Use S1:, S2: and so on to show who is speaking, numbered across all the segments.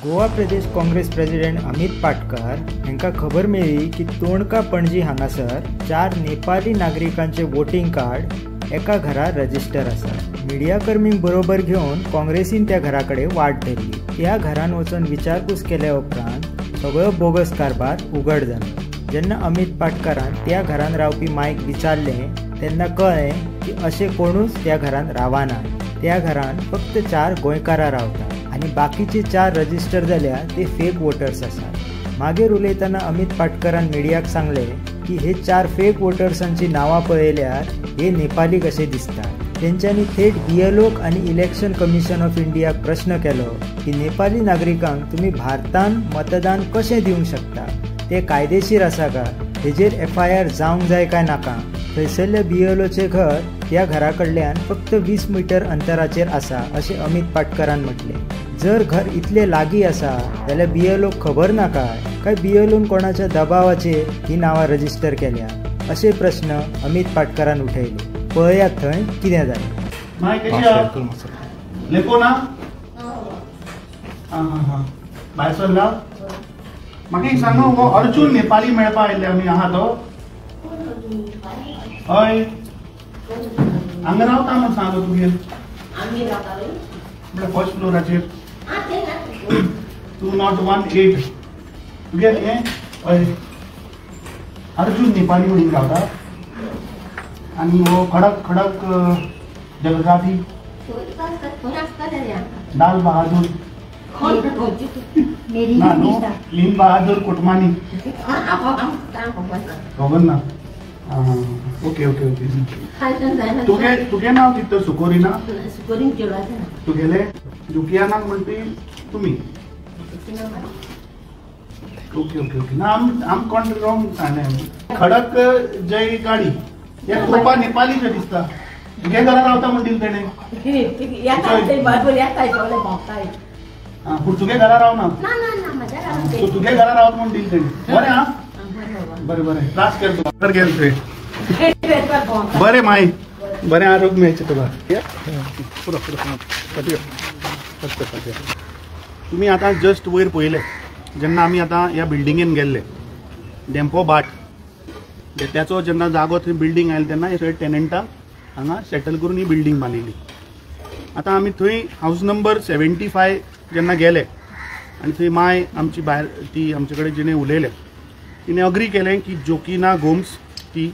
S1: गोवा प्रदेश Congress president Amit Patkar यांका खबर मेळ्ळी की तोणका पणजी हांगासर 4 नेपाली नागरिकांचे वोटिंग कार्ड एका घरात रजिस्टर आसा। मिडिया कर्मींक बरोबर घेऊन काँग्रेसीन त्या घराकडे वाट धरली। त्या घरान वचून विचारपूस केल्या उपरांत सगळो बोगस कारभार उघड जालो। जेन्ना अमित पाटकरान त्या घरान रावपी मायक विचारलें तेन्ना कळ्ळें की अशें कोणूच त्या घरान रावना। त्या घरान फक्त 4 गोंयकारां रावतात आणि बाकीचे 4 रजिस्टर जाल्यार ते फेक वोटर्स आसात। मागीर उलयतना अमित पाटकरान मिडियाक सांगले की हे 4 फेक वोटर्सांची नावां पळयल्यार हे नेपाली कशे दिसतात। तेंच्यांनी थेट BLOक आणि इलेक्शन कमिशन ऑफ इंडियाक प्रश्न केलो की नेपाली नागरिकांक तुम्ही भारतान मतदान कशें दिवंक शकता, ते कायदेशीर आसा का, हेजेर FIR जावंक जाय काय नाका। थंयसरल्या BLOचे घर त्या घरा कडल्यान फक्त 20 मीटर अंतराचेर आसा अशें अमित पाटकरान म्हटले। जर घर इतले लागीं आसा जाल्यार BLOक खबर ना काय BLOन कोणाच्या दबावाचेर ही नावां रजिस्टर केल्या, असे प्रश्न अमित पाटकरान उठयले। पळयात थंय कितें जालें।
S2: म्हाका एक सांगा, हो अर्जुन नेपाली मेळपा आयिल्ले आमी आहा तो? हय, हांगा रावता म्हण सांगलो तुगे? म्हळ्यार फर्स्ट फ्लोराचेर 201-8 तुगे हें? हय, अर्जुन नेपाली म्हणून रावता। आणि हो खडक खडक जलगावी लाल बहादूर लीन बहादूर कुटमानी खबर ना? Okay okay okay. तुगे नाव कितें? सुकोरिना? तुगेले जुकियानाक म्हणटी तुमी? Okay okay okay. ना आम कोण रॉंग सांगलें। खडक जय गाडी हे खूप नेपालीचे दिसता। तुगे घरा रावता म्हणटी तेणे? पूण तुगे घरा रावना? तुगे घरा रावता म्हणटी तेणे? बरें हा, बरें बरें, त्रास केलो तुका गेल तुवें। बरें माय, बरें आरोग्य मेळचें तुका। तुमी आतां जस्ट वयर पळयलें जेन्ना आमी आतां ह्या बिल्डिंगेन गेल्ले डेम्पो बाट, त्याचो जेन्ना जागो थंय बिल्डींग आयली तेन्ना हे सगळे टेनंटां हांगा सेटल करून ही बिल्डींग बांदिल्ली। आतां आमी थंय हाऊस नंबर 75 जेन्ना गेले आनी थंय माय आमची भायर ती आमचे कडेन जिणें उलयलें, तिणें अग्री केलें की जोकिना गोम्स ती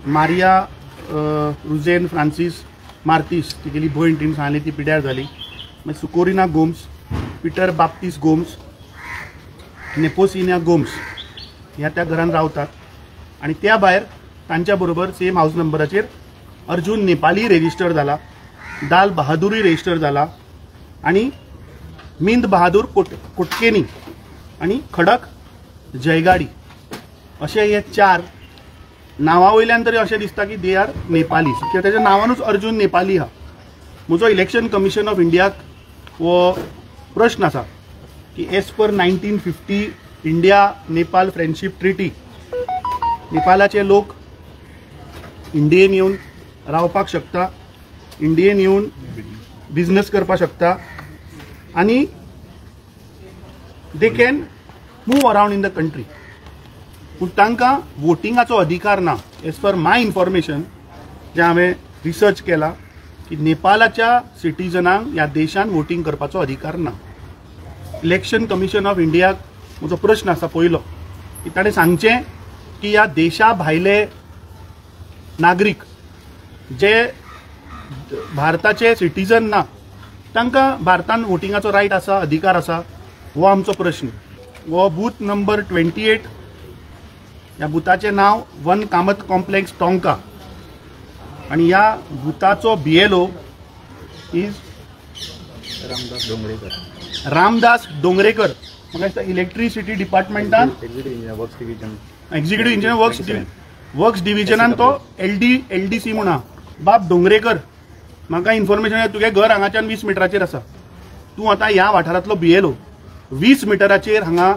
S2: मारिया रुझेन फ्रांसीस मार्तीस तिगेली भयण, तिणें सांगली ती पिड्यार जाली। मागीर सुकोरिना गोम्स, पीटर बाप्तीस गोम्स, नेपोसिना गोम्स ह्या त्या घरान रावतात। आणि त्या भायर तांच्या बरोबर सेम हाऊस नंबराचेर अर्जुन नेपाली रेजिस्टर जाला, दाल बहादुरी रेजिस्टर जाला आणि मिंद बहादूर कोटकेनी आणि खडक जयगाडी अशे हे 4 नांवां वयल्यान तरी अशें दिसता की दे आर नेपालीज, कित्याक तेच्या नांवानूच अर्जुन नेपाली हा। म्हजो इलेक्शन कमिशन ऑफ इंडियाक हो प्रश्न आसा की एज पर 1950 इंडिया नेपाल फ्रेंडशिप ट्रिटी नेपालाचे लोक इंडियेन येवन रावपाक शकता, इंडियेन येवन बिझनेस करपाक शकता आणि they can move around in the country. पूण तांकां वोटिंगाचो अधिकार ना। एज पर माय इन्फॉर्मेशन जे हांवें रिसर्च केला की नेपालाच्या सिटीजनांक ह्या देशान वोटिंग करपाचो अधिकार ना। इलेक्शन कमिशन ऑफ इंडियाक म्हजो प्रश्न आसा पयलो की ताणें सांगचें की ह्या देशा भायले नागरीक जे भारताचे सिटीजन ना तांकां भारतान वोटिंगाचो रायट आसा, अधिकार आसा? हो आमचो प्रश्न। हो बूथ नंबर 28, ह्या बुथाचें नाव 1 कामत कॉम्प्लेक्स टोंका आणि ह्या बुथाचो BLO इज रामदास डोंगरेकर। म्हाका दिसता इलेक्ट्रिसिटी डिपार्टमेंटान एक्झिक्युटिव्ह इंजिनियर वर्क्स डिव्हिजनान तो LDC म्हणा। बाब डोंगरेकर, म्हाका इन्फॉर्मेशन आहे तुगे घर हांगाच्यान 20 मिटराचेर आसा। तूं आतां ह्या वाठारांतलो BLO 20 मिटराचेर हांगा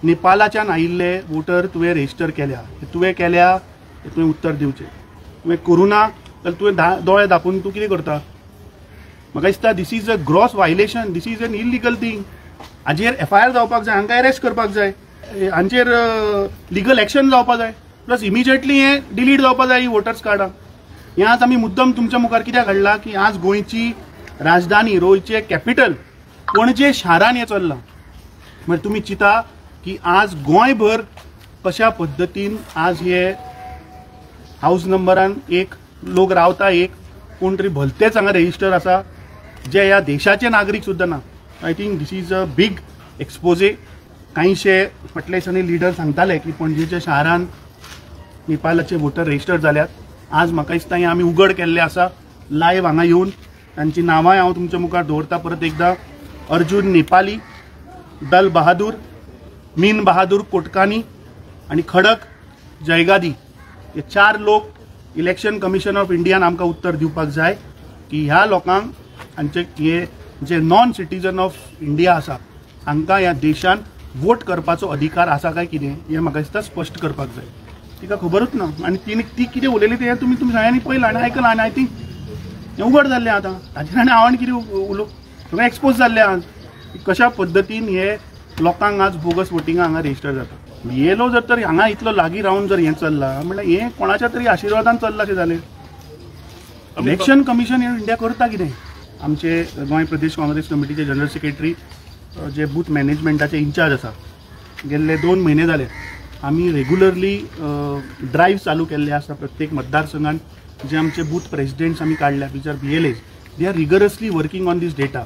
S2: नेपालाच्यान आयिल्ले वोटर तुवें रेजिस्टर केल्या, तुवें केल्या तुवें उत्तर दिवचें। तुवें करूं ना जाल्यार तुवें दोळे धांपून तूं कितें करता? म्हाका दिसता this is a gross violation, this is an illegal thing. हाजेर FIR जावपाक जाय, हांकां अरेस्ट करपाक जाय, हांचेर लिगल एक्शन जावपाक जाय, प्लस इमिजिएटली हे डिलीट जावपाक जाय ही वोटर्स कार्डां. हें आज आमी मुद्दम तुमच्या मुखार कित्याक हाडला की आज गोंयची राजधानी, गोंयचें कॅपिटल पणजे शारान हें चल्लां. म्हणजे तुम्ही चिंता की आज गोंयभर कशा पद्दतीन आज हे हाऊस नंबरान एक लोक रावता, एक कोण तरी भलतेच हांगा रेजिस्टर आसा जे ह्या देशाचे नागरीक सुद्दां ना. I think this is a big expose. कांयशे फाटल्या दिसांनी लिडर सांगताले की पणजेच्या शारान नेपाळाचे वोटर रेजिस्टर जाल्यात. आज म्हाका दिसता हें आमी उघड केल्लें आसा लायव्ह हांगा येवन. तांची नांवांय हांव तुमच्या मुखार दवरता परत एकदा. अर्जुन नेपाली, दल बहादूर, मीन बहादूर कोटकानी आणि खडक जयगादी हे 4 लोक इलेक्शन कमिशन ऑफ इंडियान आमकां उत्तर दिवपाक जाय की ह्या लोकांक हांचे हे जे नॉन सिटीजन ऑफ इंडिया आसा हांकां ह्या देशान वोट करपाचो अधिकार आसा काय कितें हें म्हाका दिसता स्पश्ट करपाक जाय. तिका खबरूच ना आनी ती कितें उलयली तें तुमी सगळ्यांनी पळयलां आनी आयकलां. आनी आय थिंक हें उघड जाल्लें आतां. ताचेर आनी हांव आनी कितें उलोवं, सगळें एक्सपोज जाल्लें आज कशा पद्दतीन हे लोकांक आज बोगस वोटिंगा हांगा रेजिस्टर जाता. येलो जर तर हांगा इतलो लागीं रावन जर हें चल्लां म्हणल्यार हें कोणाच्या तरी आशिर्वादान चल्लां अशें जालें. इलेक्शन कमिशन इंडिया करता कितें? आमचे गोंय प्रदेश काँग्रेस कमिटीचे जनरल सेक्रेटरी जे बूथ मॅनेजमेंटाचे इन्चार्ज आसा गेल्ले 2 म्हयने जाले आमी रेग्युलरली ड्रायव्ह चालू केल्ले आसा प्रत्येक मतदारसंघान. जे आमचे बूथ प्रेसिडेंट्स आमी काडल्या which are BLAs, they are rigorously working on these data.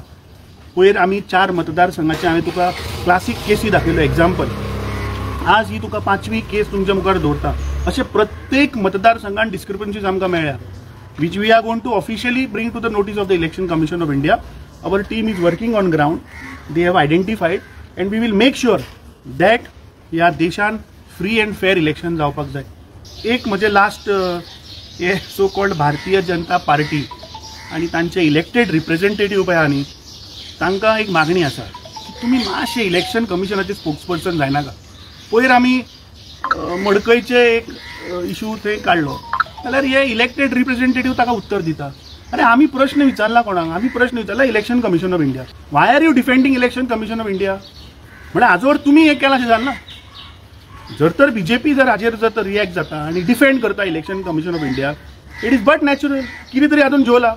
S2: पयर आमी 4 मतदारसंघाचे हांवें तुका क्लासीक केसी दाखयल्यो एग्जाम्पल. आज ही तुका 5वी केस तुमच्या मुखार दवरता. अशे प्रत्येक मतदारसंघान डिस्क्रिपन्सीज आमकां मेळ्ळ्या which we are going to officially bring to the notice of the Election Commission of India. Our team is working on ground. They have identified and we will make sure that ह्या देशान free end fair election जावपाक जाय. एक म्हणजे last हे so called Bharatiya Janata party आणि तांचे elected representative पळय आनी तांकां एक मागणी आसा की तुमी मातशे इलेक्शन कमिशनाचे स्पोक्सपर्सन जायनाका. पयर आमी मडकयचे एक इशू थंय काडलो जाल्यार हे इलेक्टेड रिप्रेझेंटेटिव्ह ताका उत्तर दिता. अरे आमी प्रश्न विचारला कोणाक? आमी प्रश्न विचारला election commission of India. Why are you defending election commission of India? म्हणजे हाजोवर तुमी हे केलां अशें जालें. जर तर BJP जर हाजेर जर तर रिएक्ट जाता आनी डिफेंड करता election commission of India, it is but natural. कितें तरी हातून जोला.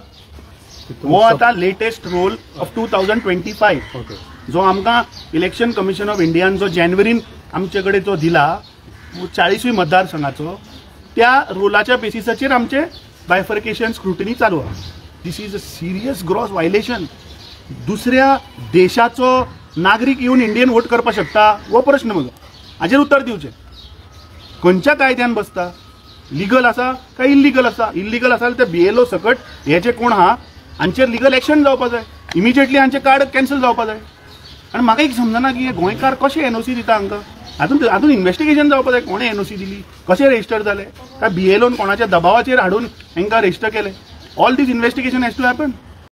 S2: हो आतां लेटेस्ट रोल ऑफ 2025 जो आमकां इलेक्शन कमिशन ऑफ इंडियान जो जानेवारीन आमचे कडेन जो दिला 40वी मतदारसंघाचो, त्या रोलाच्या बेसिसाचेर आमचे बायफर्केशन स्क्रुटिनी चालू आहा. This is a serious gross violation. दुसऱ्या देशाचो नागरीक येवन इंडियन वोट करपाक शकता हो प्रश्न म्हजो. हाजेर उत्तर दिवचें. खंयच्या कायद्यान बसता? लिगल आसा काय इल्लिगल आसा? इल्लिगल आसा जाल्यार ते BLO सकट हे जे कोण आहा हांचेर लिगल एक्शन जावपाक जाय. इमिजिएटली हांचे कार्ड कॅन्सल जावपाक जाय. आनी म्हाका एक समजना की हे गोंयकार कशे NOC दिता हांकां. हातून इन्व्हेस्टिगेशन जावपाक जाय. कोणे NOC दिली, कशें रेजिस्टर जाले, काय BLOन कोणाच्या दबावाचेर हाडून हांकां रेजिस्टर केले. All these investigation has to happen.